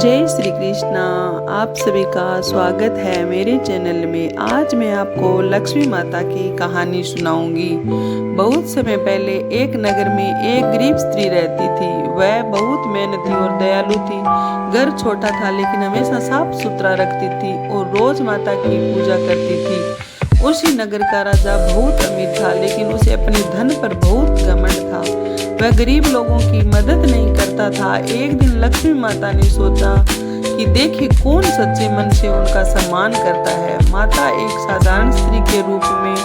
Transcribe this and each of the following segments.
जय श्री कृष्णा। आप सभी का स्वागत है मेरे चैनल में। आज मैं आपको लक्ष्मी माता की कहानी सुनाऊंगी। बहुत समय पहले एक नगर में एक गरीब स्त्री रहती थी। वह बहुत मेहनती और दयालु थी। घर छोटा था लेकिन हमेशा साफ सुथरा रखती थी और रोज माता की पूजा करती थी। उसी नगर का राजा बहुत अमीर था लेकिन उसे अपने धन पर बहुत घमंड था। वह गरीब लोगों की मदद नहीं करता था। एक दिन लक्ष्मी माता ने सोचा कि देखे कौन सच्चे मन से उनका सम्मान करता है। माता एक साधारण स्त्री के रूप में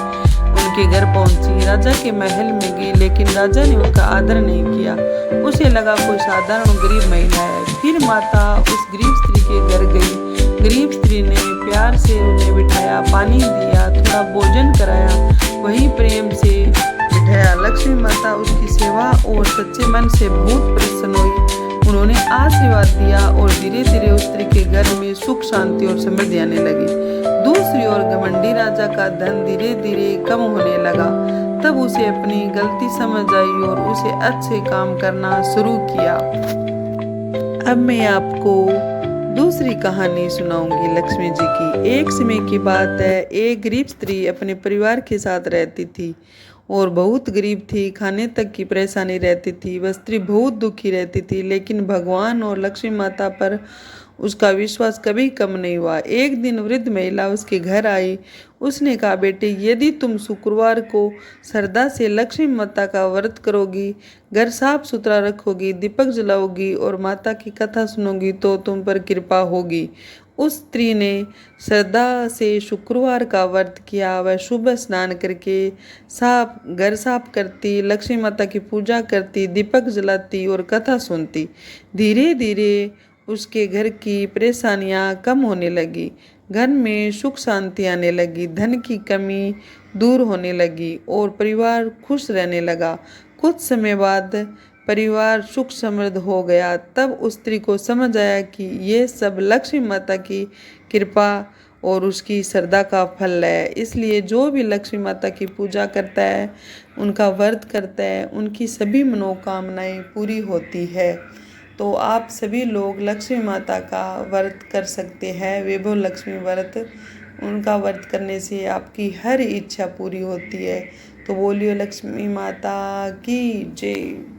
उनके घर पहुंची। राजा के महल में गई लेकिन राजा ने उनका आदर नहीं किया। उसे लगा कोई साधारण गरीब महिला है। फिर माता उस गरीब स्त्री के घर गई। गरीब स्त्री ने प्यार से उन्हें बिठाया, पानी दिया, थोड़ा भोजन कराया, वही प्रेम से बिठाया। लक्ष्मी माता उसकी सेवा और सच्चे मन से बहुत प्रसन्न हुई। उन्होंने आशीर्वाद दिया और धीरे धीरे उस स्त्री के घर में सुख, शांति और समृद्धि आने लगी। दूसरी ओर घमंडी राजा का धन धीरे धीरे कम होने लगा। तब उसे अपनी गलती समझ आई और उसे अच्छे काम करना शुरू किया। अब मैं आपको दूसरी कहानी सुनाऊंगी लक्ष्मी जी की। एक समय की बात है, एक गरीब स्त्री अपने परिवार के साथ रहती थी और बहुत गरीब थी। खाने तक की परेशानी रहती थी। वह स्त्री बहुत दुखी रहती थी लेकिन भगवान और लक्ष्मी माता पर उसका विश्वास कभी कम नहीं हुआ। एक दिन वृद्ध महिला उसके घर आई। उसने कहा, बेटे, यदि तुम शुक्रवार को श्रद्धा से लक्ष्मी माता का व्रत करोगी, घर साफ सुथरा रखोगी, दीपक जलाओगी और माता की कथा सुनोगी तो तुम पर कृपा होगी। उस स्त्री ने श्रद्धा से शुक्रवार का व्रत किया। वह सुबह स्नान करके घर साफ करती, लक्ष्मी माता की पूजा करती, दीपक जलाती और कथा सुनती। धीरे धीरे उसके घर की परेशानियां कम होने लगी। घर में सुख शांति आने लगी, धन की कमी दूर होने लगी और परिवार खुश रहने लगा। कुछ समय बाद परिवार सुख समृद्ध हो गया। तब उस स्त्री को समझ आया कि ये सब लक्ष्मी माता की कृपा और उसकी श्रद्धा का फल है। इसलिए जो भी लक्ष्मी माता की पूजा करता है, उनका व्रत करता है, उनकी सभी मनोकामनाएं पूरी होती है। तो आप सभी लोग लक्ष्मी माता का व्रत कर सकते हैं। वैभव लक्ष्मी व्रत, उनका व्रत करने से आपकी हर इच्छा पूरी होती है। तो बोलिए लक्ष्मी माता की जय।